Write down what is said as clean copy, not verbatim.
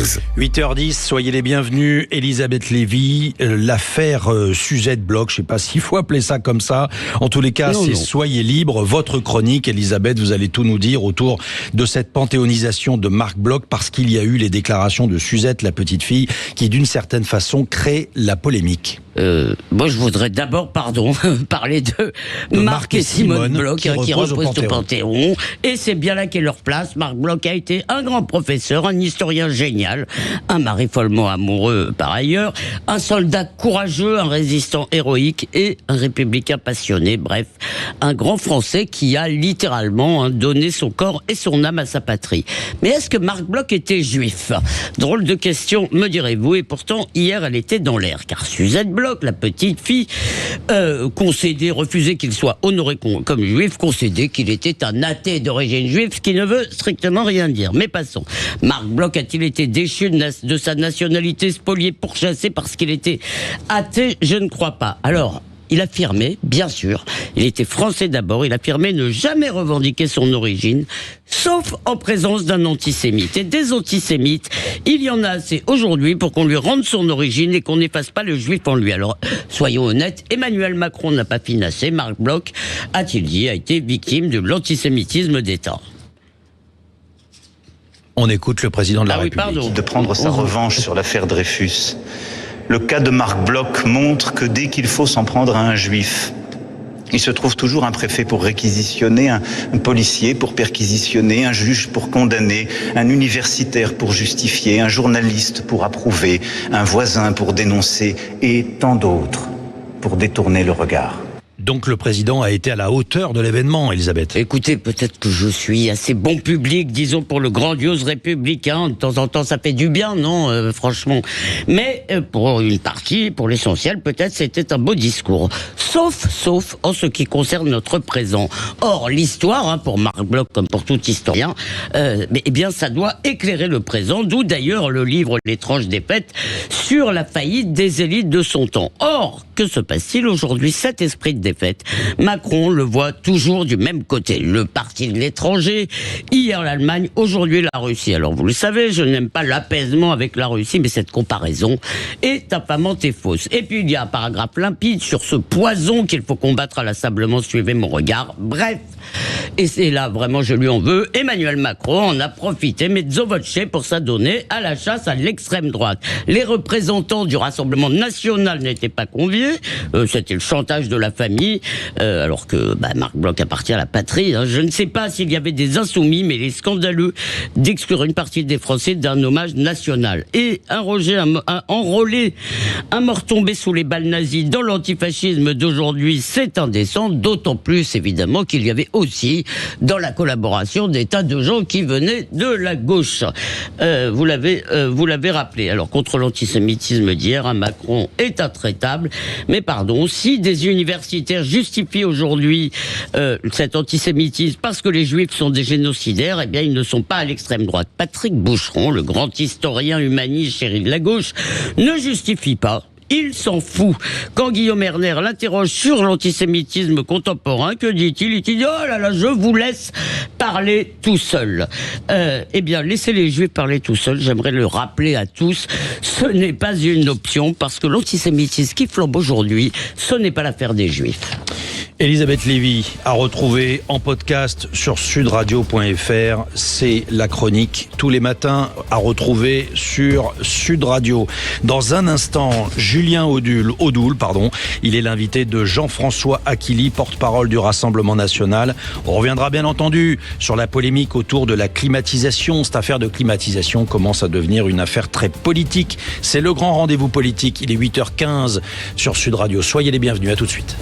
chose. 8h10, soyez les bienvenus. Elisabeth Lévy, l'affaire Suzette Bloch, je ne sais pas s'il faut appeler ça comme ça. En tous les cas, Non. Soyez libre. Votre chronique, Elisabeth, vous allez tout nous dire autour de cette panthéonisation de Marc Bloch, parce qu'il y a eu les déclarations de Suzette, la petite fille, qui d'une certaine façon crée la polémique. Moi, je voudrais d'abord, parler de Marc et Simone Bloch, qui reposent au Panthéon. Et c'est bien là qu'est leur place. Marc Bloch a été un grand professeur, un historien génial, un mari follement amoureux par ailleurs, un soldat courageux, un résistant héroïque et un républicain passionné. Bref, un grand Français qui a littéralement donné son corps et son âme à sa patrie. Mais est-ce que Marc Bloch était juif? Drôle de question, me direz-vous. Et pourtant, hier, elle était dans l'air. Car Suzette Bloch, la petite fille, concédait, refusait qu'il soit honoré comme juif, concédait qu'il était un athée d'origine juive, ce qui ne veut strictement rien dire. Mais passons. Marc Bloch a-t-il été déchu de sa nationalité, spolié, pourchassé parce qu'il était athée? Je ne crois pas. Alors, il affirmait, bien sûr, il était français d'abord, il affirmait ne jamais revendiquer son origine, sauf en présence d'un antisémite. Et des antisémites, il y en a assez aujourd'hui pour qu'on lui rende son origine et qu'on n'efface pas le juif en lui. Alors, soyons honnêtes, Emmanuel Macron n'a pas financé, Marc Bloch, a-t-il dit, a été victime de l'antisémitisme d'État. On écoute le président de la République. De prendre sa revanche sur l'affaire Dreyfus. Le cas de Marc Bloch montre que dès qu'il faut s'en prendre à un juif, il se trouve toujours un préfet pour réquisitionner, un policier pour perquisitionner, un juge pour condamner, un universitaire pour justifier, un journaliste pour approuver, un voisin pour dénoncer et tant d'autres pour détourner le regard. Donc le président a été à la hauteur de l'événement, Elisabeth. Écoutez, peut-être que je suis assez bon public, disons, pour le grandiose républicain. De temps en temps, ça fait du bien, non, franchement. Mais pour une partie, pour l'essentiel, peut-être c'était un beau discours. Sauf en ce qui concerne notre présent. Or, l'histoire, pour Marc Bloch comme pour tout historien, eh bien, ça doit éclairer le présent, d'où d'ailleurs le livre L'étrange défaite sur la faillite des élites de son temps. Or, que se passe-t-il aujourd'hui? Cet esprit de défaite, Macron le voit toujours du même côté. Le parti de l'étranger, hier l'Allemagne, aujourd'hui la Russie. Alors vous le savez, je n'aime pas l'apaisement avec la Russie, mais cette comparaison est infamante et fausse. Et puis il y a un paragraphe limpide sur ce poison qu'il faut combattre inlassablement, suivez mon regard. Bref, et c'est là vraiment je lui en veux, Emmanuel Macron en a profité, mezzo voce, pour s'adonner à la chasse à l'extrême droite. Les représentants du Rassemblement national n'étaient pas conviés, c'était le chantage de la famille, alors que Marc Bloch appartient à la patrie. Je ne sais pas s'il y avait des insoumis, mais il est scandaleux d'exclure une partie des Français d'un hommage national. Et enrôler un mort tombé sous les balles nazies dans l'antifascisme d'aujourd'hui, c'est indécent, d'autant plus évidemment qu'il y avait aussi dans la collaboration des tas de gens qui venaient de la gauche. Vous l'avez rappelé. Alors contre l'antisémitisme d'hier, Macron est intraitable, mais pardon, si des universitaires justifient aujourd'hui cet antisémitisme parce que les juifs sont des génocidaires, eh bien ils ne sont pas à l'extrême droite. Patrick Boucheron, le grand historien humaniste chéri de la gauche, ne justifie pas. Il s'en fout. Quand Guillaume Erner l'interroge sur l'antisémitisme contemporain, que dit-il? Il dit « Oh là là, je vous laisse parler tout seul. » Eh bien, laissez les juifs parler tout seuls. J'aimerais le rappeler à tous. Ce n'est pas une option, parce que l'antisémitisme qui flambe aujourd'hui, ce n'est pas l'affaire des juifs. Elisabeth Lévy à retrouver en podcast sur sudradio.fr. C'est la chronique tous les matins à retrouver sur Sud Radio. Dans un instant, Julien Audoul, il est l'invité de Jean-François Aquili, porte-parole du Rassemblement national. On reviendra bien entendu sur la polémique autour de la climatisation. Cette affaire de climatisation commence à devenir une affaire très politique. C'est le grand rendez-vous politique. Il est 8h15 sur Sud Radio. Soyez les bienvenus. À tout de suite.